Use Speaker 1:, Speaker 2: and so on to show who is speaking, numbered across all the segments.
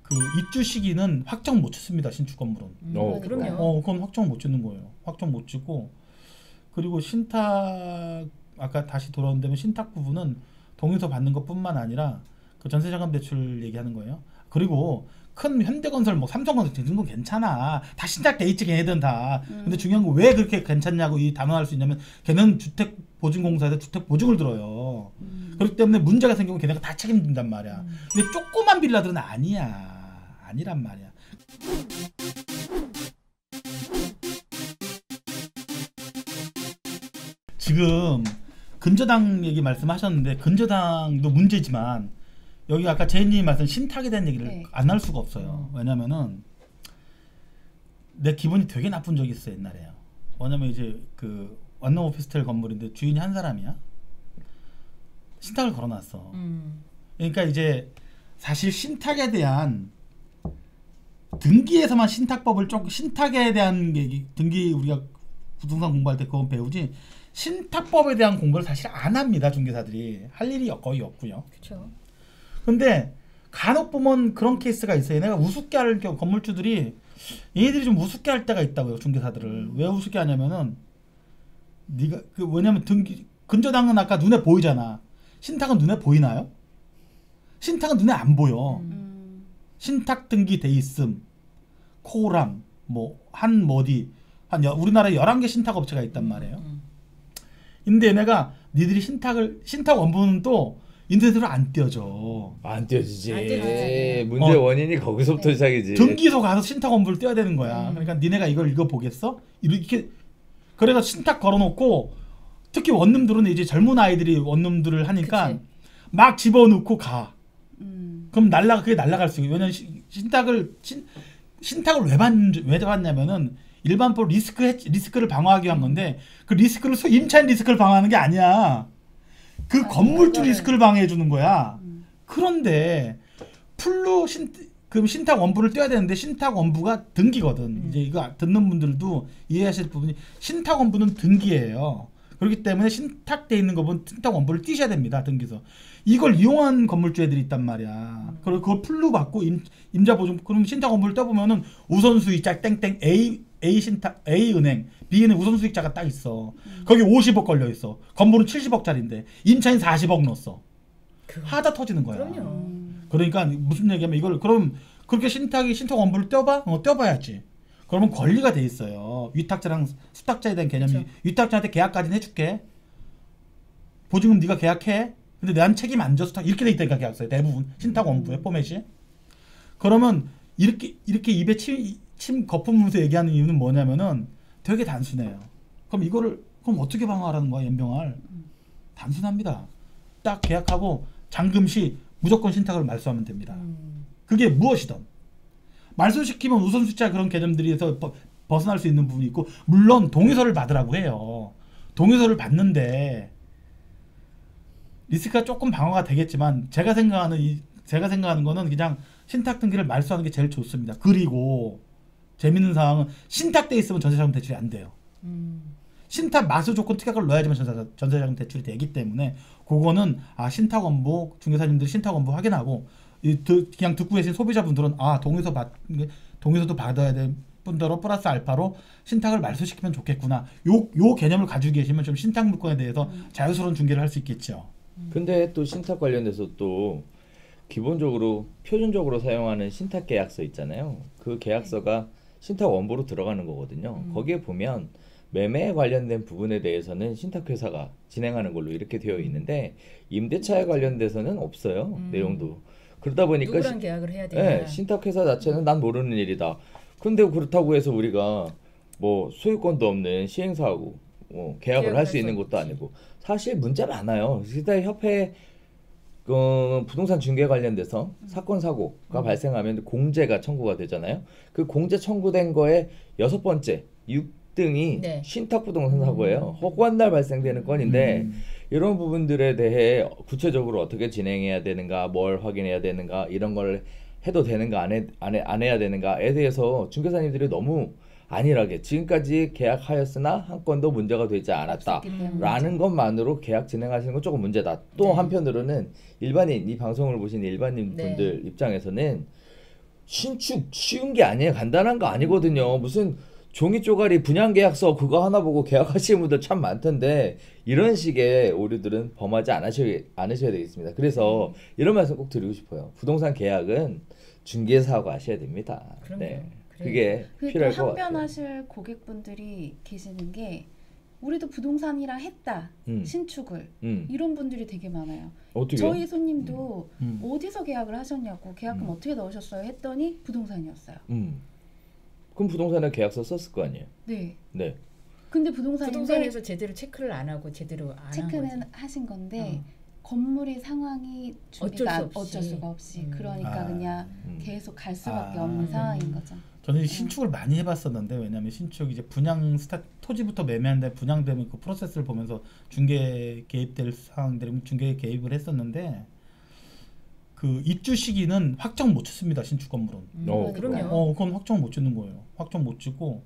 Speaker 1: 그 입주 시기는 확정 못 짓습니다. 신축 건물은.
Speaker 2: 그럼요.
Speaker 1: 그건 확정 못 짓는 거예요. 확정 못 짓고 그리고 신탁 아까 다시 돌아온다면 신탁 부분은 동의서 받는 것뿐만 아니라 그 전세자금 대출 얘기하는 거예요. 그리고 큰 현대건설 뭐 삼성건설 이 정도 괜찮아. 다 신탁돼 있지 걔네들은 다. 근데 중요한 거 왜 그렇게 괜찮냐고 이 단언할 수 있냐면 걔는 주택보증공사에서 주택보증을 들어요. 그렇기 때문에 문제가 생기면 걔네가 다 책임진단 말이야. 근데 조그만 빌라들은 아니란 말이야. 지금 근저당 얘기 말씀하셨는데 근저당도 문제지만 여기 아까 제이님이 말씀 신탁에 대한 얘기를
Speaker 2: 네.
Speaker 1: 안 할 수가 없어요. 왜냐면은 내 기분이 되게 나쁜 적이 있어 옛날에요. 왜냐면 이제 그 원룸 오피스텔 건물인데 주인이 한 사람이야. 신탁을 걸어놨어. 그러니까 이제 사실 신탁에 대한 등기에서만 신탁법을 조금 신탁에 대한 얘기 등기 우리가 부동산 공부할 때 그건 배우지 신탁법에 대한 공부를 사실 안 합니다. 중개사들이 할 일이 거의 없고요.
Speaker 2: 그렇죠.
Speaker 1: 근데 간혹 보면 그런 케이스가 있어요. 내가 우습게 할 경우 건물주들이 얘들이 좀 우습게 할 때가 있다고요. 중개사들을 왜 우습게 하냐면은 네가 그 왜냐면 등기 근저당은 아까 눈에 보이잖아. 신탁은 눈에 보이나요? 신탁은 눈에 안 보여. 신탁 등기 돼 있음, 코람, 한 우리나라에 11개 신탁 업체가 있단 말이에요. 근데 내가 니들이 신탁 원본은 또 인터넷으로 안 띄워져.
Speaker 3: 안 띄워지지.
Speaker 2: 안 띄워지지.
Speaker 3: 문제 원인이 거기서부터 시작이지.
Speaker 1: 등기소 가서 신탁 원본을 띄워야 되는 거야. 그러니까 니네가 이걸 읽어보겠어? 이렇게 그래서 신탁 걸어놓고 특히 원룸들은 이제 젊은 아이들이 원룸들을 하니까
Speaker 2: 그치.
Speaker 1: 막 집어넣고 가. 그럼 그게 날라갈 수 있어요. 왜냐면 신탁을 왜 받냐면은 일반법 리스크를 방어하기 위한 건데 그 리스크를 임차인 리스크를 방어하는 게 아니야. 그 건물주 리스크를 방어해 주는 거야. 그런데 그럼 신탁 원부를 떼야 되는데 신탁 원부가 등기거든. 이제 이거 듣는 분들도 이해하실 부분이 신탁 원부는 등기예요. 그렇기 때문에 신탁돼 있는 거 보면 신탁 원부를 띄셔야 됩니다. 등기서. 이걸 이용한 건물주 애들이 있단 말이야. 그리고 그걸 풀로 받고 임자보증 그럼 신탁 원부를 떼보면은 우선수익자 땡땡 A 신탁 A 은행 B은행 우선수익자가 딱 있어. 거기 50억 걸려 있어. 건물은 70억짜리인데 임차인 40억 넣었어. 하다 터지는 거야.
Speaker 2: 그럼요.
Speaker 1: 그러니까 무슨 얘기하면 이걸 그럼 그렇게 신탁 원부를 떼어봐? 떼어봐야지. 그러면 권리가 돼 있어요. 위탁자랑 수탁자에 대한 개념이
Speaker 2: 그렇죠.
Speaker 1: 위탁자한테 계약까지는 해줄게. 보증금 네가 계약해. 근데 난 책임 안 져서 이렇게 돼 있다니까 계약서에 대부분 신탁 원부의 포맷이. 그러면 이렇게 입에 침 거품으면서 얘기하는 이유는 뭐냐면은 되게 단순해요. 그럼 어떻게 방어하라는 거야 연병할? 단순합니다. 딱 계약하고 잔금 시 무조건 신탁을 말소하면 됩니다. 그게 무엇이든 말소시키면 우선수익자 그런 개념들에서 벗어날 수 있는 부분이 있고 물론 동의서를 받으라고 해요. 동의서를 받는데 리스크가 조금 방어가 되겠지만 제가 생각하는 거는 그냥 신탁 등기를 말소하는 게 제일 좋습니다. 그리고 재밌는 사항은 신탁돼 있으면 전세자금 대출이 안 돼요. 신탁 마수 조건 특약을 넣어야지만 전세자금 대출이 되기 때문에 그거는 신탁 원부 중개사님들이 신탁 원부 확인하고 그냥 듣고 계신 소비자분들은 동의서도 받아야 될 뿐더러 플러스 알파로 신탁을 말소시키면 좋겠구나. 요 개념을 가지고 계시면 좀 신탁 물건에 대해서 자유스러운 중개를 할 수 있겠죠.
Speaker 3: 근데 또 신탁 관련돼서 또 기본적으로 표준적으로 사용하는 신탁 계약서 있잖아요. 그 계약서가 신탁 원부로 들어가는 거거든요. 거기에 보면 매매에 관련된 부분에 대해서는 신탁회사가 진행하는 걸로 이렇게 되어 있는데 임대차에 관련돼서는 없어요. 내용도. 그러다 보니까
Speaker 2: 누구랑 계약을 해야 되냐.
Speaker 3: 네, 신탁회사 자체는 난 모르는 일이다. 근데 그렇다고 해서 우리가 뭐 소유권도 없는 시행사하고 계약을 할 수 있는 것도 아니고 사실 문제 많아요. 일단 협회 부동산 중개 관련돼서 사건 사고가 발생하면 공제가 청구가 되잖아요. 그 공제 청구된 거에 6번째 6등이
Speaker 2: 네.
Speaker 3: 신탁 부동산 사고예요. 허구한 날 발생되는 건인데 이런 부분들에 대해 구체적으로 어떻게 진행해야 되는가, 뭘 확인해야 되는가, 이런 걸 해도 되는가 안 해야 되는가에 대해서 중개사님들이 너무 안일하게 지금까지 계약하였으나 한 건도 문제가 되지 않았다라는 것만으로 계약 진행하시는 건 조금 문제다. 또
Speaker 2: 네.
Speaker 3: 한편으로는 일반인 이 방송을 보신 일반인
Speaker 2: 네.
Speaker 3: 분들 입장에서는 신축 쉬운 게 아니에요. 간단한 거 아니거든요. 무슨 종이 쪼가리 분양계약서 그거 하나 보고 계약하시는 분들 참 많던데 이런 식의 오류들은 범하지 않으셔야 되겠습니다. 그래서 이런 말씀 꼭 드리고 싶어요. 부동산 계약은 중개사하고 하셔야 됩니다.
Speaker 2: 그럼요.
Speaker 3: 네.
Speaker 2: 그래요.
Speaker 3: 그게 필요할 것
Speaker 4: 한편
Speaker 3: 같아요.
Speaker 4: 하실 고객분들이 계시는 게 우리도 부동산이랑 했다. 신축을. 이런 분들이 되게 많아요.
Speaker 3: 어떻게?
Speaker 4: 저희 손님도
Speaker 1: 음.
Speaker 4: 어디서 계약을 하셨냐고 계약금 어떻게 넣으셨어요 했더니 부동산이었어요.
Speaker 3: 그럼 부동산에 계약서 썼을 거 아니에요?
Speaker 4: 네.
Speaker 3: 네.
Speaker 4: 근데 부동산인데
Speaker 2: 부동산에서 제대로 체크를 안 하고 제대로 안 한
Speaker 4: 체크는
Speaker 2: 거지.
Speaker 4: 하신 건데 건물의 상황이 준비가 어쩔 수가 없이 그러니까
Speaker 1: 아.
Speaker 4: 그냥 계속 갈 수밖에
Speaker 1: 아.
Speaker 4: 없는 상황인 거죠.
Speaker 1: 저는 신축을 많이 해봤었는데 왜냐하면 신축 이제 분양 토지부터 매매하는데 분양되면 그 프로세스를 보면서 중개 개입될 상황들은 중개 개입을 했었는데 그 입주 시기는 확정 못 짓습니다. 신축 건물은.
Speaker 2: 그럼요.
Speaker 1: 그건 확정 못 짓는 거예요. 확정 못 짓고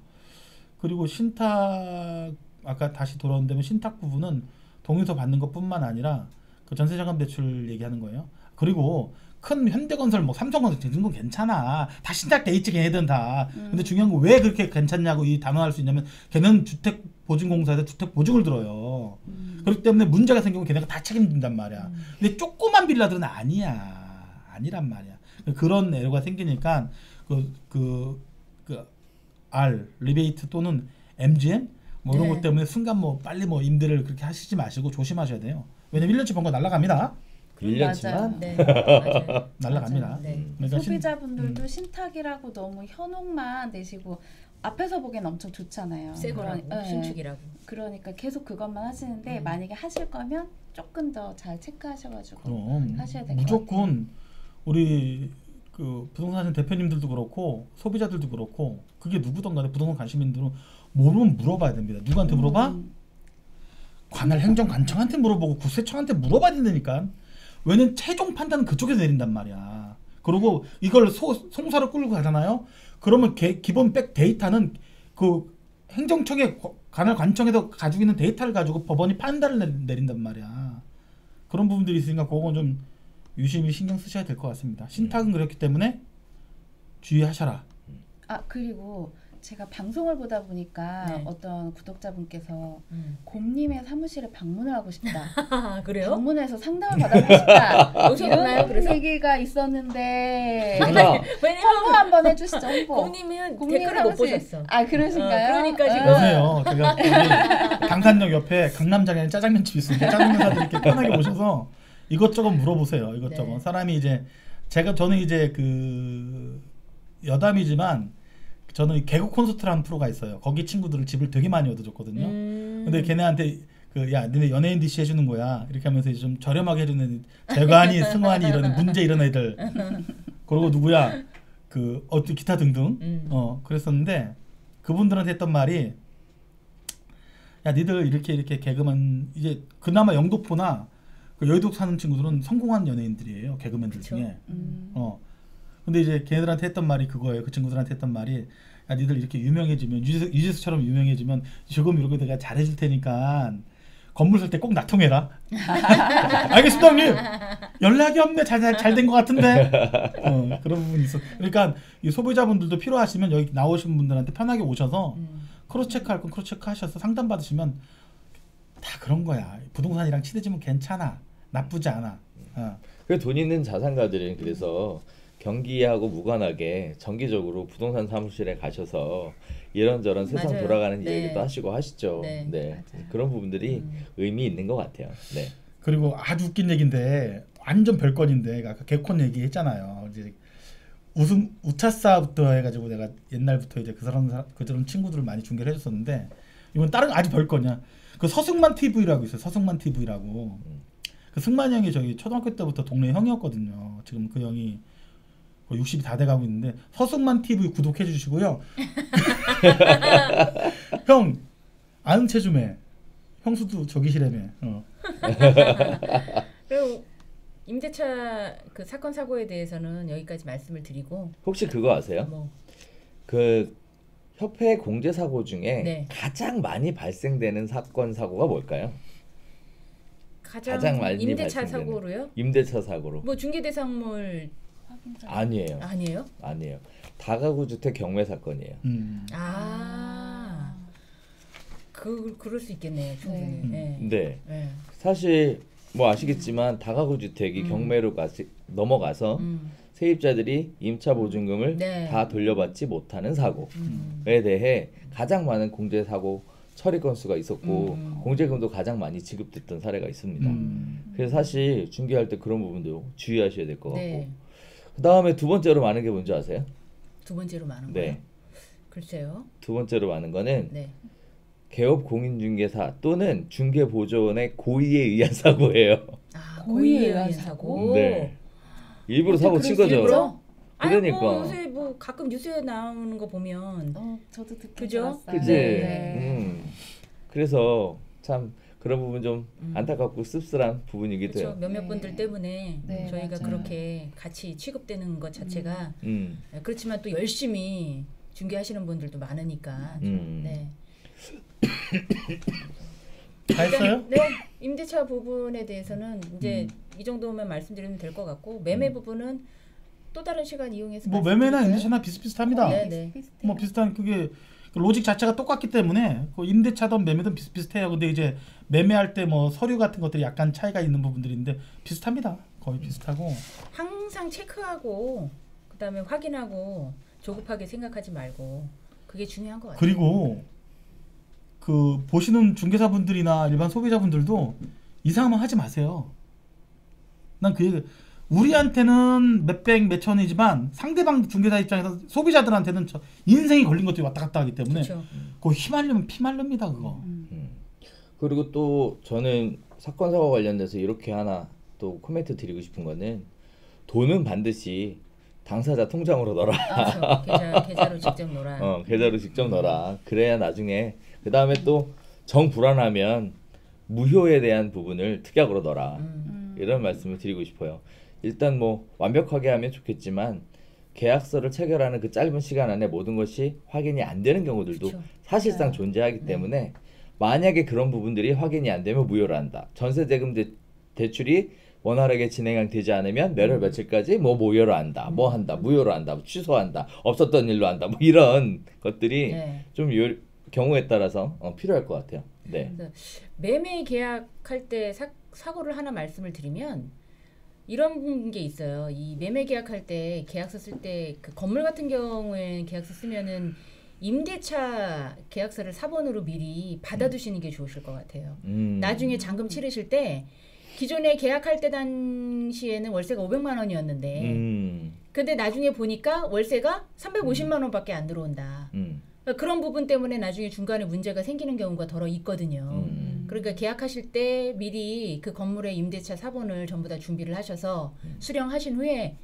Speaker 1: 그리고 신탁 아까 다시 돌아온다면 신탁 부분은 동의서 받는 것뿐만 아니라 그 전세자금 대출 얘기하는 거예요. 그리고 큰 현대건설 뭐 삼성건설 이런 건 괜찮아. 다 신탁돼 있지 걔네들은 다. 근데 중요한 건 왜 그렇게 괜찮냐고 이 단언할 수 있냐면 걔는 주택보증공사에서 주택보증을 들어요. 그렇기 때문에 문제가 생기면 걔네가 다 책임진단 말이야. 근데 조그만 빌라들은 아니란 말이야. 그런 애로가 생기니까 R 리베이트 또는 MGM 뭐 이런
Speaker 2: 네.
Speaker 1: 것 때문에 순간 뭐 빨리 뭐 임대를 그렇게 하시지 마시고 조심하셔야 돼요. 왜냐면 1년치 번거 날라갑니다.
Speaker 3: 1년치만?
Speaker 2: 네, 맞아요.
Speaker 1: 날라갑니다.
Speaker 2: 맞아요. 네.
Speaker 1: 그러니까
Speaker 4: 소비자분들도 신탁이라고 너무 현혹만 내시고 앞에서 보기엔 엄청 좋잖아요.
Speaker 2: 새 거라고
Speaker 4: 네.
Speaker 2: 신축이라고.
Speaker 4: 그러니까 계속 그것만 하시는데 만약에 하실 거면 조금 더 잘 체크하셔가지고
Speaker 1: 그럼
Speaker 4: 하셔야 될 것 같아요.
Speaker 1: 무조건 우리 그 부동산 대표님들도 그렇고 소비자들도 그렇고 그게 누구든 간에 부동산 관심인들은 모르면 물어봐야 됩니다. 누구한테 물어봐? 관할 행정관청한테 물어보고 국세청한테 물어봐야 된다니까. 왜냐면 최종 판단은 그쪽에서 내린단 말이야. 그리고 이걸 송사로 끌고 가잖아요. 그러면 기본 백 데이터는 그 행정청의 관할 관청에서 가지고 있는 데이터를 가지고 법원이 판단을 내린단 말이야. 그런 부분들이 있으니까 그건 좀 유심히 신경 쓰셔야 될 것 같습니다. 신탁은 그렇기 때문에 주의하셔라.
Speaker 4: 그리고 제가 방송을 보다 보니까
Speaker 2: 네.
Speaker 4: 어떤 구독자분께서 곰님의 사무실에 방문을 하고 싶다.
Speaker 2: 그래요?
Speaker 4: 방문해서 상담을 받아보고 싶다.
Speaker 2: 오셨나요?
Speaker 4: 이런
Speaker 2: 그래서?
Speaker 4: 얘기가 있었는데
Speaker 3: 누나
Speaker 2: 왜냐면
Speaker 4: 홍보 한번 해주시죠. 홍보.
Speaker 2: 곰님은
Speaker 4: 곰님
Speaker 2: 댓글을 못
Speaker 4: 사무실.
Speaker 2: 보셨어.
Speaker 4: 그러신가요?
Speaker 2: 그러니까 지금
Speaker 1: 보세요. 제가 여기 강산역 옆에 강남장에 짜장면집 있으니까 짜장면 사들 이렇게 편하게 오셔서 이것저것 물어보세요. 이것저것.
Speaker 2: 네.
Speaker 1: 사람이 이제 저는 이제 그 여담이지만 저는 개그 콘서트라는 프로가 있어요. 거기 친구들을 집을 되게 많이 얻어줬거든요. 근데 걔네한테 야 너네 연예인 DC 해주는 거야 이렇게 하면서 좀 저렴하게 해주는 재관이 승환이 이런 문제 이런 애들 그리고 누구야 그 기타 등등 그랬었는데 그분들한테 했던 말이 야 니들 이렇게 개그만 이제 그나마 영등포나 그 여의도 사는 친구들은 성공한 연예인들이에요. 개그맨들
Speaker 2: 그쵸?
Speaker 1: 중에 근데 이제 걔네들한테 했던 말이 그거예요. 그 친구들한테 했던 말이 야 니들 이렇게 유명해지면 유재수처럼 유명해지면 조금 이렇게 내가 잘해줄 테니까 건물 살 때 꼭 나 통해라. 알겠습니다 형님. 연락이 없네. 잘 된 것 같은데. 그런 부분이 있어. 그러니까 이 소비자분들도 필요하시면 여기 나오신 분들한테 편하게 오셔서 크로스 체크할 건 크로스 체크하셔서 상담 받으시면 다 그런 거야. 부동산이랑 친해지면 괜찮아. 나쁘지 않아.
Speaker 3: 그 돈 있는 자산가들은 그래서 경기하고 무관하게 정기적으로 부동산 사무실에 가셔서 이런저런 세상
Speaker 2: 맞아요.
Speaker 3: 돌아가는
Speaker 2: 네.
Speaker 3: 이야기도 하시고 하시죠.
Speaker 2: 네,
Speaker 4: 맞아요.
Speaker 3: 그런 부분들이 의미 있는 것 같아요. 네.
Speaker 1: 그리고 아주 웃긴 얘기인데 완전 별건인데 아까 개콘 얘기했잖아요. 이제 우차사부터 해가지고 내가 옛날부터 이제 그런 친구들을 많이 중계를 해줬었는데 이건 다른 아주 별건이야. 그 서승만 TV라고 있어요. 서승만 TV라고. 그 승만 형이 저희 초등학교 때부터 동네 형이었거든요. 지금 그 형이 60이 다 돼가고 있는데 서승만 TV 구독해 주시고요. 형 아는 체주매 형수도 저기시래매.
Speaker 2: 그리고 임대차 그 사건 사고에 대해서는 여기까지 말씀을 드리고
Speaker 3: 혹시 그거 아세요?
Speaker 2: 뭐
Speaker 3: 그 협회 공제 사고 중에
Speaker 2: 네.
Speaker 3: 가장 많이 발생되는 사건 사고가 뭘까요?
Speaker 2: 가장
Speaker 3: 가장 많이
Speaker 2: 임대차
Speaker 3: 발생되는.
Speaker 2: 사고로요?
Speaker 3: 임대차 사고로.
Speaker 2: 뭐 중개대상물
Speaker 4: 확인자.
Speaker 3: 아니에요.
Speaker 2: 아니에요?
Speaker 3: 아니에요. 다가구 주택 경매 사건이에요.
Speaker 2: 그럴 수 있겠네요. 충분히.
Speaker 3: 네.
Speaker 2: 네.
Speaker 3: 사실 뭐 아시겠지만 다가구 주택이 경매로 넘어가서 세입자들이 임차 보증금을 다 돌려받지 못하는 사고에 대해 가장 많은 공제 사고 처리 건수가 있었고 공제금도 가장 많이 지급됐던 사례가 있습니다. 그래서 사실 중개할 때 그런 부분도 주의하셔야 될 것 같고 그 다음에 두 번째로 많은 게 뭔지 아세요?
Speaker 2: 두 번째로 많은
Speaker 3: 네.
Speaker 2: 거요? 글쎄요.
Speaker 3: 두 번째로 많은 거는
Speaker 2: 네.
Speaker 3: 개업 공인중개사 또는 중개보조원의 고의에 의한 사고예요.
Speaker 2: 고의에 의한 사고.
Speaker 3: 네. 일부러 사고 친 거죠.
Speaker 2: 일부러?
Speaker 3: 그러니까.
Speaker 2: 뭐 요새 뭐 가끔 뉴스에 나오는 거 보면
Speaker 4: 저도 듣긴
Speaker 2: 그죠?
Speaker 4: 들었어요.
Speaker 3: 그지.
Speaker 4: 네.
Speaker 3: 그래서 참 그런 부분 좀 안타깝고 씁쓸한 부분이기도 해요.
Speaker 2: 몇몇 분들 때문에
Speaker 4: 네,
Speaker 2: 저희가
Speaker 4: 맞아요.
Speaker 2: 그렇게 같이 취급되는 것 자체가 그렇지만 또 열심히 중개하시는 분들도 많으니까. 네.
Speaker 1: 다 했어요?
Speaker 2: 네. 임대차 부분에 대해서는 이제 이 정도면 말씀드리면 될 것 같고 매매 부분은 또 다른 시간 이용해서
Speaker 1: 뭐 매매나 임대차나 비슷비슷합니다.
Speaker 2: 네.
Speaker 1: 뭐 비슷한 그게 로직 자체가 똑같기 때문에 그 임대차든 매매든 비슷비슷해요. 근데 이제 매매할 때 뭐 서류 같은 것들이 약간 차이가 있는 부분들인데 비슷합니다. 거의 비슷하고
Speaker 2: 항상 체크하고 그다음에 확인하고 조급하게 생각하지 말고 그게 중요한 것 같아요.
Speaker 1: 그리고 그 보시는 중개사분들이나 일반 소비자분들도 이상하면 하지 마세요. 난 그 얘기 우리한테는 몇백 몇천이지만 상대방 중개사 입장에서 소비자들한테는 인생이 걸린 것들이 왔다 갔다 하기 때문에 그거 휘말리면 피말릅니다 그거.
Speaker 3: 그리고 또 저는 사건 사고 관련돼서 이렇게 하나 또 코멘트 드리고 싶은 거는 돈은 반드시 당사자 통장으로 넣어라.
Speaker 2: 계좌로 직접 넣어라.
Speaker 3: 계좌로 직접 넣어라. 그래야 나중에 그 다음에 또 정 불안하면 무효에 대한 부분을 특약으로 넣어라. 이런 말씀을 드리고 싶어요. 일단 뭐 완벽하게 하면 좋겠지만 계약서를 체결하는 그 짧은 시간 안에 모든 것이 확인이 안 되는 경우들도 사실상 존재하기 때문에 만약에 그런 부분들이 확인이 안 되면 무효를 한다. 전세대금 대출이 원활하게 진행되지 않으면 몇월 며칠까지 뭐 무효를 한다. 뭐 한다. 무효를 한다. 취소한다. 없었던 일로 한다. 뭐 이런 것들이 좀 경우에 따라서 필요할 것 같아요. 네.
Speaker 2: 매매 계약할 때 사고를 하나 말씀을 드리면 이런 게 있어요. 이 매매 계약할 때 계약서 쓸 때 그 건물 같은 경우에 계약서 쓰면은 임대차 계약서를 4번으로 미리 받아두시는 게 좋으실 것 같아요. 나중에 잔금 치르실 때 기존에 계약할 때 당시에는 월세가 500만 원이었는데 근데 나중에 보니까 월세가 350만 원밖에 안 들어온다. 그러니까 그런 부분 때문에 나중에 중간에 문제가 생기는 경우가 더러 있거든요. 그러니까 계약하실 때 미리 그 건물의 임대차 4번을 전부 다 준비를 하셔서 수령하신 후에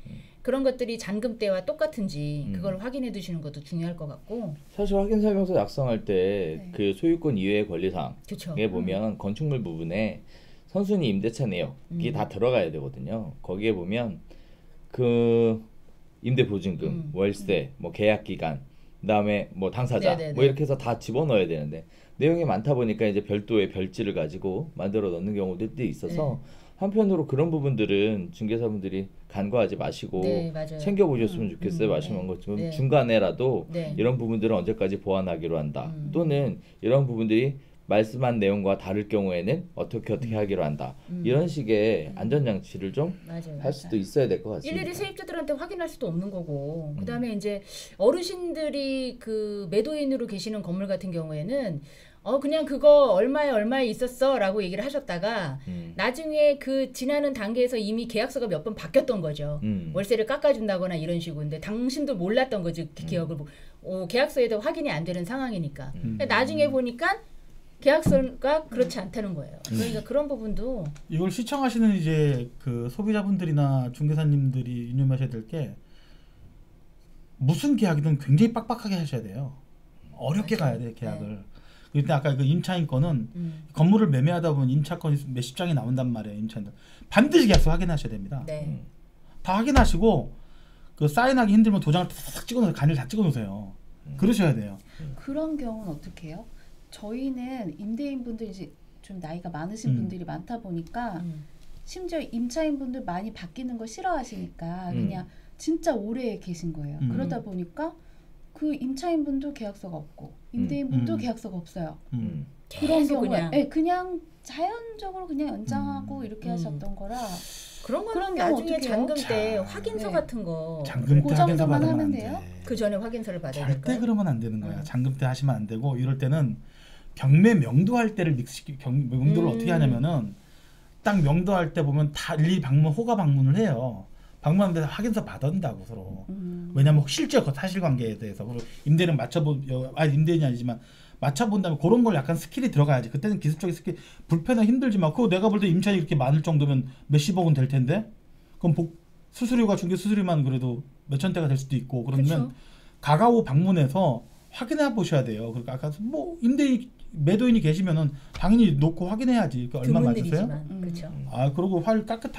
Speaker 2: 그런 것들이 잔금 때와 똑같은지 그걸 확인해 두시는 것도 중요할 것 같고
Speaker 3: 사실 확인 설명서 작성할 때 그 소유권 이외의 권리사항에 보면 건축물 부분에 선순위 임대차 내역이 다 들어가야 되거든요. 거기에 보면 그 임대 보증금, 월세, 뭐 계약 기간, 그다음에 뭐 당사자 뭐 이렇게 해서 다 집어넣어야 되는데 내용이 많다 보니까 이제 별도의 별지를 가지고 만들어 넣는 경우들도 있어서 한편으로 그런 부분들은 중개사분들이 간과하지 마시고 챙겨보셨으면 좋겠어요. 말씀한 것처럼 중간에라도 이런 부분들은 언제까지 보완하기로 한다. 또는 이런 부분들이 말씀한 내용과 다를 경우에는 어떻게 하기로 한다. 이런 식의 안전장치를 좀 할 수도 있어야 될 것 같습니다.
Speaker 2: 일일이 세입자들한테 확인할 수도 없는 거고 그다음에 이제 어르신들이 그 매도인으로 계시는 건물 같은 경우에는 그냥 그거 얼마에 있었어 라고 얘기를 하셨다가 나중에 그 지나는 단계에서 이미 계약서가 몇 번 바뀌었던 거죠. 월세를 깎아준다거나 이런 식으로. 근데 당신도 몰랐던 거지 기억을 계약서에도 확인이 안 되는 상황이니까. 나중에 보니까 계약서가 그렇지 않다는 거예요. 그러니까 그런 부분도
Speaker 1: 이걸 시청하시는 이제 그 소비자분들이나 중개사님들이 유념하셔야 될 게 무슨 계약이든 굉장히 빡빡하게 하셔야 돼요. 어렵게 가야 돼 계약을. 그때 아까 그 임차인권은 건물을 매매하다 보면 임차권이 몇십 장이 나온단 말이에요. 임차인들 반드시 계약서 확인하셔야 됩니다. 다 확인하시고 그 사인하기 힘들면 도장을 탁 찍어놓으세요. 간을 다 찍어놓으세요. 그러셔야 돼요.
Speaker 4: 그런 경우는 어떻게 해요? 저희는 임대인분들이 이제 좀 나이가 많으신 분들이 많다 보니까 심지어 임차인분들 많이 바뀌는 거 싫어하시니까 그냥 진짜 오래 계신 거예요. 그러다 보니까 그 임차인분도 계약서가 없고 임대인분도 계약서가 없어요. 그런 경우에 그냥 자연적으로 그냥 연장하고 이렇게 하셨던 거라
Speaker 2: 그런 거는 나중에 잔금 때 확인서 같은 거
Speaker 1: 잔금 때 확인서 받으면
Speaker 4: 하면
Speaker 1: 안
Speaker 4: 돼요?
Speaker 1: 돼.
Speaker 2: 그 전에 확인서를 받아야 될까요?
Speaker 1: 절대 그러면 안 되는 거야. 잔금 때 하시면 안 되고 이럴 때는 경매 명도할 때를 명도를 어떻게 하냐면은 딱 명도할 때 보면 다 일일이 호가 방문을 해요. 방문하면 확인서 받아온다고 서로. 왜냐면 실제 사실관계에 대해서 임대는 임대인이 아니지만 맞춰본다면 그런 걸 약간 스킬이 들어가야지. 그때는 기술적인 스킬 불편해 힘들지만 그거 내가 볼 때 임차인이 그렇게 많을 정도면 몇십억은 될 텐데 그럼 수수료가 중개 수수료만 그래도 몇천대가 될 수도 있고 그러면
Speaker 2: 그쵸.
Speaker 1: 가가오 방문해서 확인해 보셔야 돼요. 그러니까 아까 뭐 임대인 매도인이 계시면은 당연히 놓고 확인해야지. 얼마 맞으세요?
Speaker 2: 그렇죠.
Speaker 1: 아 그리고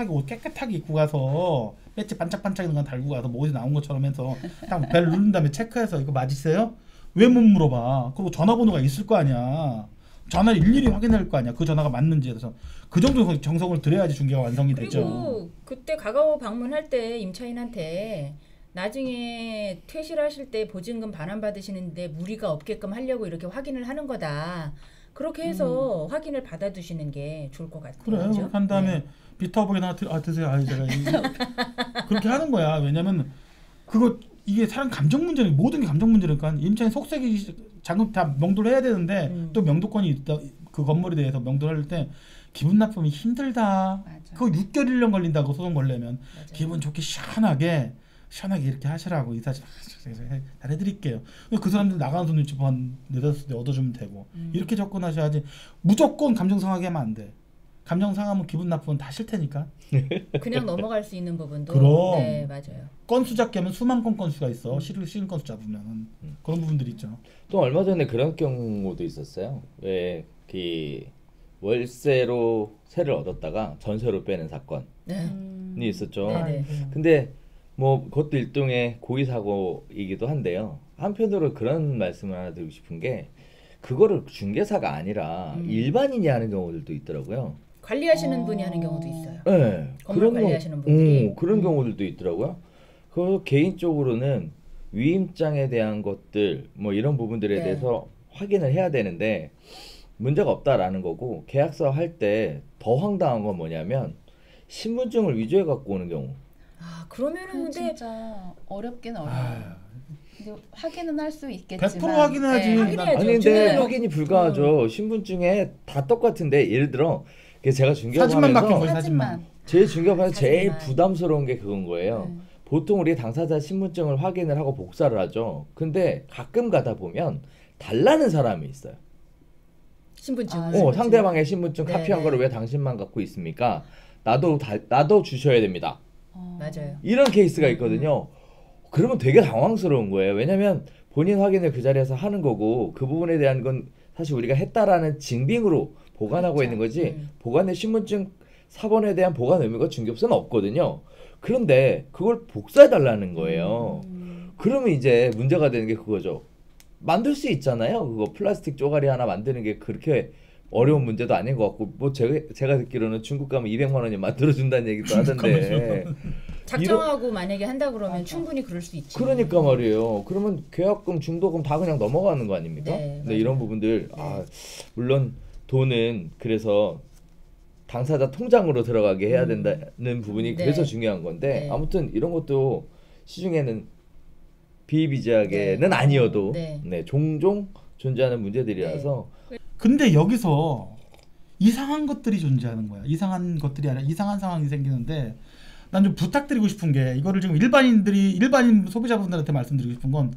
Speaker 1: 옷 깨끗하게 입고 가서 배지 반짝반짝이는 거 달고 가서 뭐 어디 나온 것처럼 해서 딱 벨 누른 다음에 체크해서 이거 맞으세요? 왜 못 물어봐? 그리고 전화번호가 있을 거 아니야. 전화를 일일이 확인할 거 아니야. 그 전화가 맞는지. 그래서 그 정도 정성을 들여야지 중개가 완성이 되죠.
Speaker 2: 그리고 그때 가가오 방문할 때 임차인한테 나중에 퇴실하실 때 보증금 반환 받으시는데 무리가 없게끔 하려고 이렇게 확인을 하는 거다. 그렇게 해서 확인을 받아두시는 게 좋을 것 같아요.
Speaker 1: 그래.
Speaker 2: 그렇죠?
Speaker 1: 그렇게 한 다음에
Speaker 2: 네.
Speaker 1: 비타오백이나 드세요. 제가 그렇게 하는 거야. 왜냐면 이게 사람 감정 문제는 모든 게 감정 문제니까 임차인 속색이 잔금 다 명도를 해야 되는데 또 명도권이 있다. 그 건물에 대해서 명도를 할 때 기분 나쁘면 힘들다.
Speaker 4: 맞아.
Speaker 1: 그거 6개월 1년 걸린다고 소송 걸려면
Speaker 2: 맞아요.
Speaker 1: 기분 좋게 시원하게 이렇게 하시라고 이사 잘 해드릴게요. 그 사람들 나가는 돈 눈치 한 4-5대 얻어주면 되고 이렇게 접근하셔야지. 무조건 감정 상하게 하면 안 돼. 감정 상하면 기분 나쁘면 다 싫다니까.
Speaker 2: 그냥 넘어갈 수 있는 부분도
Speaker 1: 그럼.
Speaker 2: 네 맞아요.
Speaker 1: 건수 잡게 하면 수만 건수가 있어. 실은 건수 잡으면 그런 부분들이 있죠.
Speaker 3: 또 얼마 전에 그런 경우도 있었어요. 왜 그 월세로 세를 얻었다가 전세로 빼는 사건이 있었죠.
Speaker 2: 네네.
Speaker 3: 근데 뭐 그것도 일종의 고의 사고이기도 한데요. 한편으로 그런 말씀을 하나 드리고 싶은 게 그거를 중개사가 아니라 일반인이 하는 경우들도 있더라고요.
Speaker 2: 관리하시는 분이 하는 경우도 있어요.
Speaker 3: 네,
Speaker 2: 건물 관리하시는 분들이
Speaker 3: 그런 경우들도 있더라고요. 그 개인적으로는 위임장에 대한 것들 뭐 이런 부분들에
Speaker 2: 네.
Speaker 3: 대해서 확인을 해야 되는데 문제가 없다라는 거고 계약서 할 때 더 황당한 건 뭐냐면 신분증을 위조해 갖고 오는 경우.
Speaker 2: 아 그러면은
Speaker 4: 그건
Speaker 2: 근데
Speaker 4: 진짜 어렵긴 어려워요. 근데 확인은 할 수 있겠지만
Speaker 1: 100% 확인해야지.
Speaker 2: 네, 확인해야죠.
Speaker 3: 아니 근데
Speaker 2: 중요해요.
Speaker 3: 확인이 불가하죠. 신분증에 다 똑같은데 예를 들어 제가
Speaker 1: 사진만 바뀐 거예요.
Speaker 3: 중개업하면서
Speaker 1: 사진만.
Speaker 3: 제 중개업하면서 제일
Speaker 2: 사진만.
Speaker 3: 부담스러운 게 그건 거예요. 보통 우리 당사자 신분증을 확인을 하고 복사를 하죠. 근데 가끔 가다 보면 달라는 사람이 있어요.
Speaker 2: 신분증.
Speaker 3: 상대방의 신분증
Speaker 2: 네,
Speaker 3: 카피한
Speaker 2: 네.
Speaker 3: 거를 왜 당신만 갖고 있습니까? 나도 주셔야 됩니다.
Speaker 2: 맞아요.
Speaker 3: 이런 케이스가 있거든요. 그러면 되게 당황스러운 거예요. 왜냐면 본인 확인을 그 자리에서 하는 거고 그 부분에 대한 건 사실 우리가 했다라는 증빙으로 보관하고
Speaker 4: 그렇죠.
Speaker 3: 있는 거지 보관의 신분증 사본에 대한 보관 의무가 중개업소는 없거든요. 그런데 그걸 복사해 달라는 거예요. 그러면 이제 문제가 되는 게 그거죠. 만들 수 있잖아요. 그거 플라스틱 쪼가리 하나 만드는 게 그렇게 어려운 문제도 아닌 것 같고 뭐 제가 듣기로는 중국 가면 200만 원이 만들어준다는 얘기도 하던데
Speaker 2: 작정하고 만약에 한다 그러면 충분히 그럴 수 있지.
Speaker 3: 그러니까 말이에요. 그러면 계약금, 중도금 다 그냥 넘어가는 거 아닙니까?
Speaker 2: 네,
Speaker 3: 근데 이런
Speaker 2: 맞아요.
Speaker 3: 부분들 물론 돈은 그래서 당사자 통장으로 들어가게 해야 된다는 부분이
Speaker 2: 네.
Speaker 3: 그래서 중요한 건데
Speaker 2: 네.
Speaker 3: 아무튼 이런 것도 시중에는 비일비재하게는
Speaker 2: 네.
Speaker 3: 아니어도
Speaker 2: 네.
Speaker 3: 종종 존재하는 문제들이라서
Speaker 1: 근데 여기서 이상한 것들이 존재하는 거야. 이상한 것들이 아니라 이상한 상황이 생기는데 난 좀 부탁드리고 싶은 게 이거를 지금 일반인 소비자분들한테 말씀드리고 싶은 건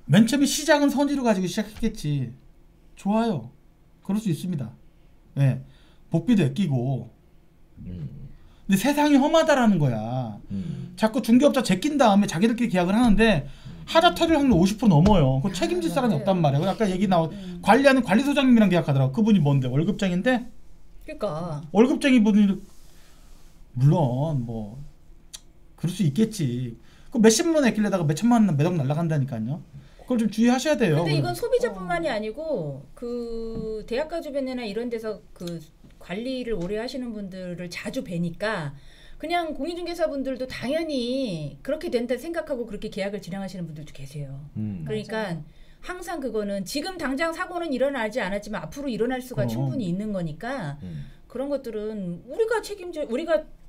Speaker 1: 맨 처음에 시작은 선의로 가지고 시작했겠지. 좋아요. 그럴 수 있습니다. 네. 복비도 아끼고. 근데 세상이 험하다라는 거야. 자꾸 중개업자 제낀 다음에 자기들끼리 계약을 하는데 하자 터질 확률 50% 넘어요. 그 책임질 사람이
Speaker 2: 맞아요.
Speaker 1: 없단 말이에요. 아까 얘기 관리하는 관리소장님이랑 계약하더라고. 그분이 뭔데? 월급쟁인데?
Speaker 2: 그러니까
Speaker 1: 월급쟁이 분이 물론 뭐 그럴 수 있겠지. 그 몇십만 원 아끼려다가 몇천만 원 매덕 날라간다니까요. 그걸 좀 주의하셔야 돼요.
Speaker 2: 근데 이건 소비자뿐만이 아니고 그 대학가 주변이나 이런 데서 그 관리를 오래 하시는 분들을 자주 뵈니까 그냥 공인중개사분들도 당연히 그렇게 된다 생각하고 그렇게 계약을 진행하시는 분들도 계세요. 그러니까
Speaker 4: 맞아요.
Speaker 2: 항상 그거는 지금 당장 사고는 일어나지 않았지만 앞으로 일어날 수가 충분히 있는 거니까 그런 것들은 우리가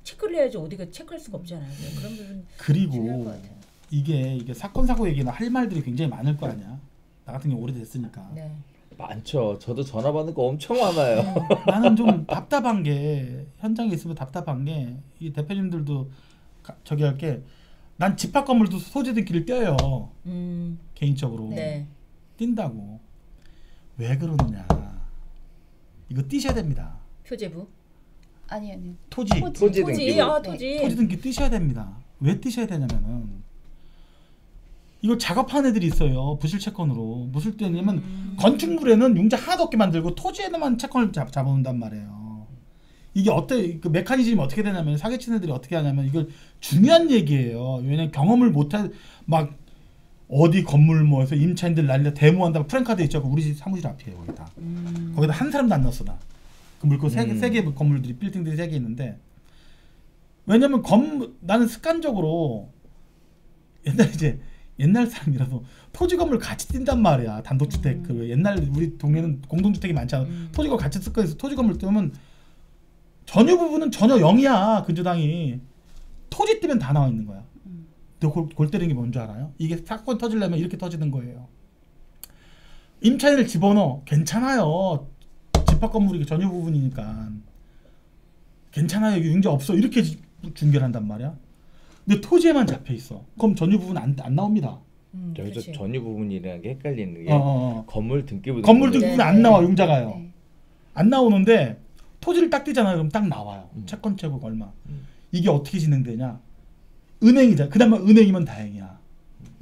Speaker 2: 체크를 해야지 어디가 체크할 수가 없잖아요. 그런 부분 중요할 것
Speaker 1: 그리고
Speaker 2: 같아요.
Speaker 1: 이게 사건 사고 얘기나 할 말들이 굉장히 많을 거 아니야. 나 같은 경우 오래됐으니까.
Speaker 2: 네.
Speaker 3: 많죠. 저도 전화 받는 거 엄청 많아요.
Speaker 1: 나는 좀 답답한 게 현장에 있으면 답답한 게 이 대표님들도 저기 할게 난 집합 건물도 소재 등기를 떼요. 개인적으로
Speaker 2: 네.
Speaker 1: 뛴다고. 왜 그러느냐. 이거 띄셔야 됩니다.
Speaker 2: 표제부.
Speaker 4: 아니.
Speaker 3: 토지
Speaker 2: 토지.
Speaker 3: 등기부.
Speaker 2: 아,
Speaker 4: 네.
Speaker 2: 토지.
Speaker 1: 토지 등기 띄셔야 됩니다. 왜 띄셔야 되냐면은 이거 작업하는 애들이 있어요. 부실 채권으로. 무슨 때냐면 건축물에는 융자 하나도 없게 만들고 토지에만 채권을 잡아놓는단 말이에요. 이게 그 메커니즘이 어떻게 되냐면 사기치는 애들이 어떻게 하냐면 이걸 중요한 얘기예요. 왜냐면 경험을 못할 막 어디 건물 뭐해서 임차인들 난리나 데모한다고 프랜카드 있죠. 우리 집 사무실 앞이에요. 거기다. 거기다 한 사람도 안 넣었어 나. 그 물건 세 개 건물들이 빌딩들이 3개 있는데 왜냐면 나는 습관적으로 옛날 사람이라서 토지 건물 같이 뛴단 말이야. 단독주택 그 옛날 우리 동네는 공동주택이 많잖아. 토지 건물 같이 쓸 거에서 토지 건물 뜨면 전유 부분은 전혀 0이야. 근저당이 토지 뜨면 다 나와 있는 거야. 근데 골 때리는 게 뭔지 알아요? 이게 사건 터지려면 이렇게 터지는 거예요. 임차인을 집어넣어. 괜찮아요. 집합 건물이 전유 부분이니까 괜찮아요. 여기 융자 없어. 이렇게 중개를 한단 말이야. 근데 토지에만 잡혀 있어. 그럼 전유 부분 안 나옵니다.
Speaker 3: 여기서
Speaker 2: 그치.
Speaker 3: 전유 부분이라는 게 헷갈리는 게 건물 등기부
Speaker 1: 건물 등기부는 안 나와. 융자가요.
Speaker 4: 네.
Speaker 1: 안 나오는데 토지를 딱 띄잖아요. 그럼 딱 나와요. 채권 채굴 얼마. 이게 어떻게 진행되냐? 은행이다. 그다음에 은행이면 다행이야.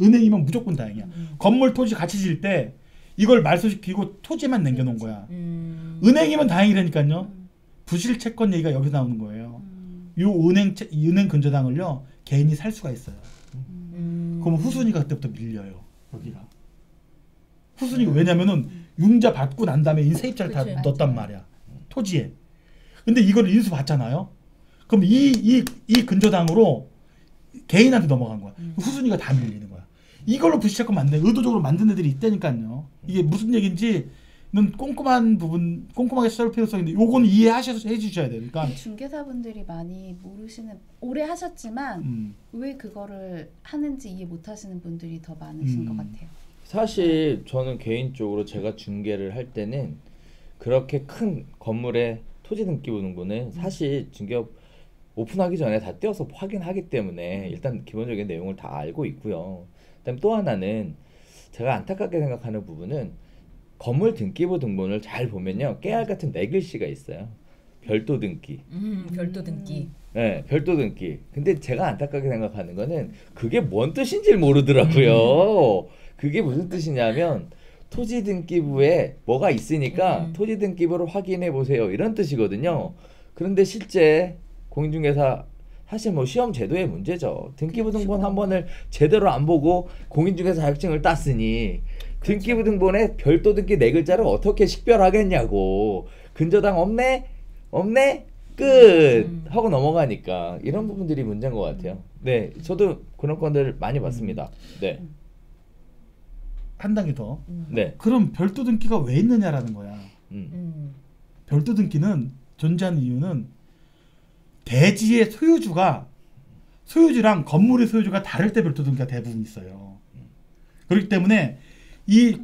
Speaker 1: 은행이면 무조건 다행이야. 건물 토지 같이 질 때 이걸 말소시키고 토지만 남겨놓은 거야. 은행이면 다행이라니까요. 부실 채권 얘기가 여기서 나오는 거예요. 이 은행 근저당을요 개인이 살 수가 있어요. 그럼 후순위가 그때부터 밀려요. 여기가 후순위가 왜냐면은 융자 받고 난 다음에 세입자를 다
Speaker 2: 그치.
Speaker 1: 넣었단 말이야. 토지에. 근데 이걸 인수 받잖아요. 그럼 이 근저당으로 개인한테 넘어간 거야. 후순위가 다 밀리는 거야. 이걸로 부실채권 의도적으로 만든 애들이 있다니까요. 이게 무슨 얘기인지는 꼼꼼하게 썰 필요성인데 요거는 해주셔야 돼요. 그러니까
Speaker 4: 중개사분들이 많이 모르시는 오래 하셨지만 왜 그거를 하는지 이해 못하시는 분들이 더 많으신 것 같아요.
Speaker 3: 사실 저는 개인적으로 제가 중개를 할 때는 그렇게 큰 건물의 토지 등기부 등본은 사실 중개업 오픈하기 전에 다 떼어서 확인하기 때문에 일단 기본적인 내용을 다 알고 있고요. 그다음 또 하나는 제가 안타깝게 생각하는 부분은 건물 등기부 등본을 잘 보면요 깨알 같은 네 글씨가 있어요. 별도 등기.
Speaker 2: 별도 등기.
Speaker 3: 네, 별도 등기. 근데 제가 안타깝게 생각하는 거는 그게 뭔 뜻인지 모르더라고요. 그게 무슨 뜻이냐면 토지 등기부에 뭐가 있으니까 토지 등기부를 확인해 보세요 이런 뜻이거든요. 그런데 실제 공인중개사 사실 뭐 시험 제도의 문제죠. 등기부 등본 한 번을 제대로 안 보고 공인중개사 자격증을 땄으니 등기부 등본에 별도 등기 네 글자를 어떻게 식별하겠냐고. 근저당 없네 끝 하고 넘어가니까 이런 부분들이 문제인 것 같아요. 네, 저도 그런 건들 많이 봤습니다. 네.
Speaker 1: 한 단계 더.
Speaker 3: 네.
Speaker 1: 그럼 별도 등기가 왜 있느냐라는 거야. 별도 등기는 존재하는 이유는 대지의 소유주랑 건물의 소유주가 다를 때 별도 등기가 대부분 있어요. 그렇기 때문에 이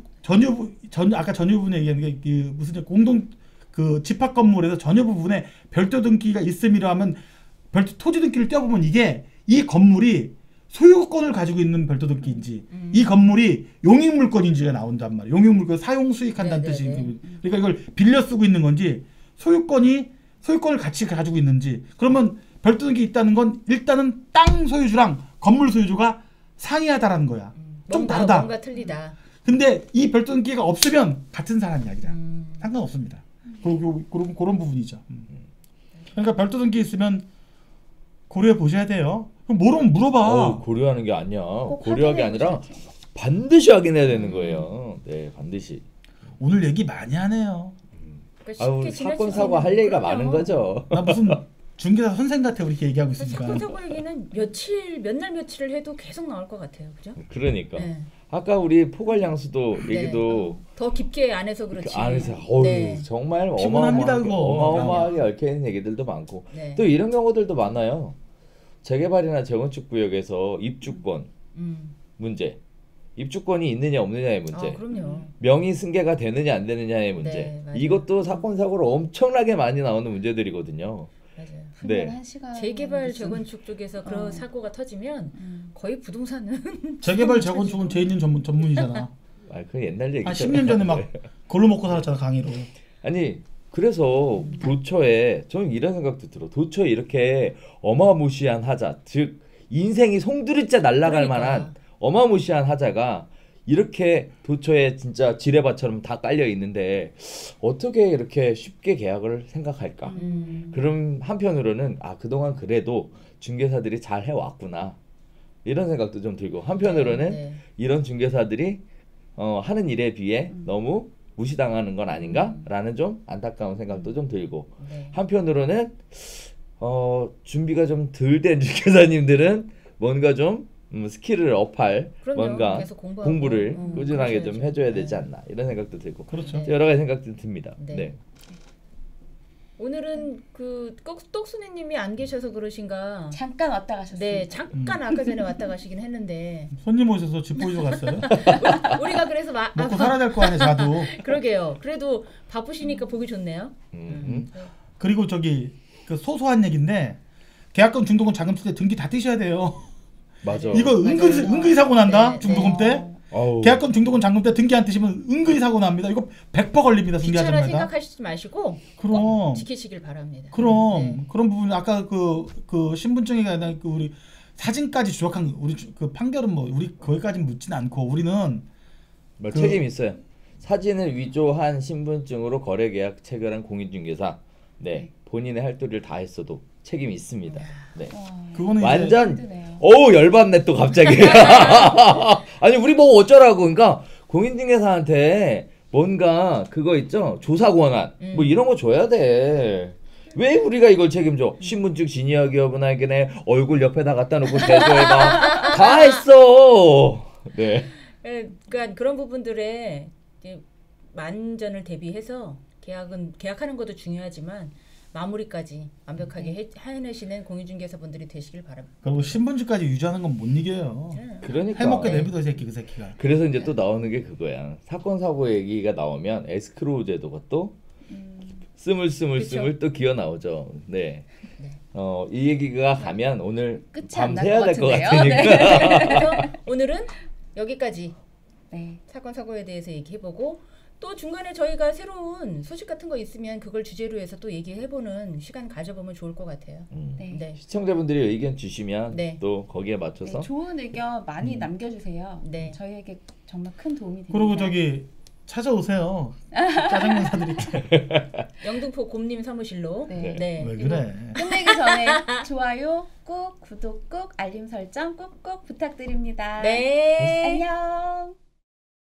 Speaker 1: 아까 전유 부분 얘기하는 게 그 무슨 공동 그 집합 건물에서 전유 부분에 별도 등기가 있음이라 하면 별도 토지 등기를 떼어보면 이게 이 건물이 소유권을 가지고 있는 별도 등기인지 이 건물이 용익 물건인지가 나온단 말이에요. 용익 물건 사용 수익한다는 뜻이. 그러니까 이걸 빌려 쓰고 있는 건지 소유권을 같이 가지고 있는지. 그러면 별도 등기 있다는 건 일단은 땅 소유주랑 건물 소유주가 상이하다라는 거야. 좀 다르다.
Speaker 2: 뭔가 틀리다.
Speaker 1: 근데 이 별도 등기가 없으면 같은 사람 이야기다. 상관없습니다. 그런 부분이죠. 그러니까 별도 등기 있으면 고려해 보셔야 돼요. 그럼 모르면 물어봐.
Speaker 3: 고려하는 게 아니야.
Speaker 4: 꼭
Speaker 3: 고려하는 게 아니라
Speaker 4: 보셔야죠.
Speaker 3: 반드시 확인해야 되는 거예요. 네, 반드시.
Speaker 1: 오늘 얘기 많이 하네요.
Speaker 2: 그러니까
Speaker 3: 아유,
Speaker 2: 쉽게 지낼
Speaker 3: 사건
Speaker 2: 수
Speaker 3: 사고
Speaker 2: 있는-
Speaker 3: 할 얘기가
Speaker 2: 그럼요.
Speaker 3: 많은 거죠.
Speaker 1: 나 무슨 중개사 선생 같아 우리 이렇게 얘기하고 있으니까.
Speaker 2: 사건 사고 얘기는 몇 날 며칠을 해도 계속 나올 것 같아요, 그죠?
Speaker 3: 그러니까
Speaker 2: 네.
Speaker 3: 아까 우리 포괄양수도 얘기도
Speaker 2: 더 깊게 안 해서 그렇지.
Speaker 3: 안에서
Speaker 2: 네.
Speaker 3: 정말
Speaker 1: 피곤합니다, 그거.
Speaker 3: 어마어마하게 얽혀있는 얘기들도 많고
Speaker 2: 네.
Speaker 3: 또 이런 경우들도 많아요. 재개발이나 재건축 구역에서 입주권 문제, 입주권이 있느냐 없느냐의 문제,
Speaker 2: 아, 그럼요.
Speaker 3: 명의 승계가 되느냐 안 되느냐의 문제.
Speaker 2: 네, 맞아요.
Speaker 3: 이것도 사건 사고로 엄청나게 많이 나오는 문제들이거든요.
Speaker 2: 맞아요.
Speaker 3: 네.
Speaker 4: 한 시간
Speaker 2: 재개발 재건축 쪽에서 그런 사고가 터지면 거의 부동산은
Speaker 1: 재개발 재건축은 재인님 전문이잖아.
Speaker 3: 아, 그 옛날 얘기죠.
Speaker 1: 한 10년 전에 막 걸로 먹고 살았잖아 강의로.
Speaker 3: 아니 그래서 도처에 저는 이런 생각도 들어. 도처에 이렇게 어마무시한 하자, 즉 인생이 송두리째 날아갈
Speaker 2: 그러니까.
Speaker 3: 만한 어마무시한 하자가 이렇게 도처에 진짜 지뢰밭처럼 다 깔려 있는데 어떻게 이렇게 쉽게 계약을 생각할까? 그럼 한편으로는 아 그동안 그래도 중개사들이 잘 해왔구나 이런 생각도 좀 들고 한편으로는 이런 중개사들이 하는 일에 비해 너무 무시당하는 건 아닌가라는 좀 안타까운 생각도 좀 들고 한편으로는 준비가 좀 덜 된 중개사님들은 뭔가 좀 스킬을 업할 뭔가
Speaker 2: 계속
Speaker 3: 공부를 꾸준하게 좀 해줘야
Speaker 2: 네.
Speaker 3: 되지 않나 이런 생각도 들고
Speaker 1: 그렇죠.
Speaker 3: 여러 가지 생각도 듭니다.
Speaker 2: 네.
Speaker 3: 네.
Speaker 2: 오늘은 그 떡순이님이 안 계셔서 그러신가?
Speaker 4: 잠깐 왔다 가셨습니다.
Speaker 2: 네, 잠깐 아까 전에 왔다 가시긴 했는데
Speaker 1: 손님 오셔서 집 보이러 갔어요.
Speaker 2: 우리가 그래서
Speaker 1: 먹고 살아야 될 거 아니야 자도.
Speaker 2: 그러게요. 그래도 바쁘시니까 보기 좋네요.
Speaker 1: 그리고 저기 그 소소한 얘기인데 계약금 중도금 자금 쓸 때 등기 다 떼셔야 돼요.
Speaker 3: 맞아.
Speaker 1: 이거 은근히 사고 난다.
Speaker 2: 네,
Speaker 1: 중도금 때.
Speaker 3: 어우.
Speaker 1: 계약금 중도금 잔금 때 등기 안 떼시면 은근히 사고 납니다. 이거 100% 걸립니다.
Speaker 2: 귀찮아
Speaker 1: 등기하자마자.
Speaker 2: 생각하시지 마시고
Speaker 1: 그럼.
Speaker 2: 꼭 지키시길 바랍니다.
Speaker 1: 그럼
Speaker 2: 네.
Speaker 1: 그런 부분 아까 그 신분증에 관한 그 우리 사진까지 조작한 우리 그 판결은 뭐 우리 거기까지 묻진 않고 우리는
Speaker 3: 뭐
Speaker 1: 그-
Speaker 3: 책임 있어요. 사진을 위조한 신분증으로 거래 계약 체결한 공인중개사. 네. 본인의 할 도리를 다 했어도 책임이 있습니다. 네.
Speaker 1: 그거는
Speaker 3: 완전
Speaker 4: 힘드네요.
Speaker 3: 어우 열받네 또 갑자기. 아니 우리 뭐 어쩌라고 그러니까 공인중개사한테 뭔가 그거 있죠 조사 권한 뭐 이런 거 줘야 돼. 왜 우리가 이걸 책임져? 신분증 진위와 기업은 알겠네. 얼굴 옆에다 갖다 놓고 대조해봐. 다 했어. 네.
Speaker 2: 그러니까 그런 부분들에 이제 만전을 대비해서 계약하는 것도 중요하지만 마무리까지 완벽하게 해내시는 공인중개사분들이 되시길 바랍니다.
Speaker 1: 그리고 신분증까지 유지하는 건 못 이겨요.
Speaker 3: 그러니까.
Speaker 1: 해먹게 내비둬 이 새끼 그 새끼가.
Speaker 3: 그래서 이제 또 나오는 게 그거야. 사건 사고 얘기가 나오면 에스크로우 제도가 또 스물 또 기어 나오죠. 네. 이 얘기가 가면 오늘
Speaker 4: 끝이
Speaker 3: 밤
Speaker 4: 안 날
Speaker 3: 새야
Speaker 4: 것
Speaker 3: 될 것
Speaker 4: 같은데요?
Speaker 3: 같으니까.
Speaker 2: 그래서 오늘은 여기까지
Speaker 4: 네.
Speaker 2: 사건 사고에 대해서 얘기해보고 또 중간에 저희가 새로운 소식 같은 거 있으면 그걸 주제로 해서 또 얘기해보는 시간 가져보면 좋을 것 같아요.
Speaker 4: 네.
Speaker 2: 네.
Speaker 3: 시청자분들이 의견 주시면
Speaker 2: 네.
Speaker 3: 또 거기에 맞춰서
Speaker 4: 네, 좋은 의견 많이 남겨주세요.
Speaker 2: 네.
Speaker 4: 저희에게 정말 큰 도움이 됩니다.
Speaker 1: 그리고 저기 찾아오세요. 짜장면 사드릴게.
Speaker 2: 영등포 곰님 사무실로.
Speaker 4: 네.
Speaker 2: 네.
Speaker 1: 왜
Speaker 2: 그리고
Speaker 1: 그래?
Speaker 4: 끝내기 전에 좋아요 꾹, 구독 꾹, 알림 설정 꾹꾹 부탁드립니다.
Speaker 2: 네.
Speaker 4: 안녕.